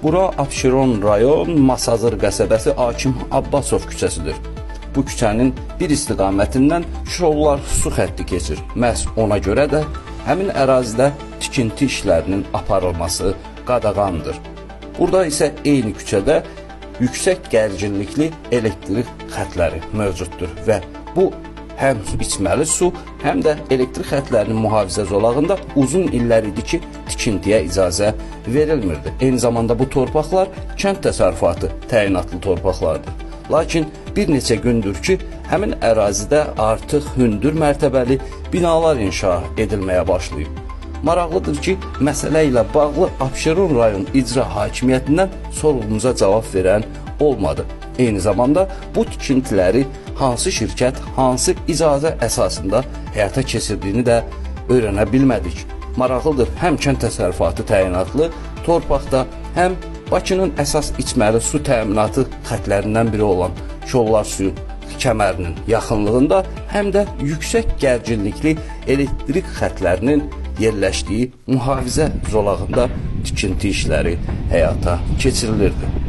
Bura Abşeron rayon Masazır qəsəbəsi Akim Abbasov küçəsidir. Bu küçənin bir istiqamətindən Şollar su xətti keçir. Məhz ona görə də həmin ərazidə tikinti işlərinin aparılması qadağandır. Burada isə eyni küçədə yüksək gərginlikli elektrik xətləri mövcuddur və bu həm içməli su, həm də elektrik xətlərinin mühafizə zolağında uzun illər idi ki, tikintiyə icazə verilmirdi. Eyni zamanda bu torpaqlar kənd təsərrüfatı təyinatlı torpaqlardır. Lakin bir neçə gündür ki, həmin ərazidə artıq hündür mərtəbəli binalar inşa edilməyə başlayıb. Maraqlıdır ki, məsələ ilə bağlı Abşeron rayon icra hakimiyyətindən sorğumuza cavab verən olmadı. Eyni zamanda bu tikintiləri hansı şirkət, hansı icazə əsasında həyata keçirdiyini də öyrənə bilmədik. Maraqlıdır, həm kənd təsərrüfatı təyinatlı torpaqda, həm Bakının əsas içməli su təminatı xətlərindən biri olan Şollar suyu kəmərinin yaxınlığında, həm də yüksək gərginlikli elektrik xətlərinin yerləşdiyi mühafizə zolağında tikinti işləri həyata keçirilirdi.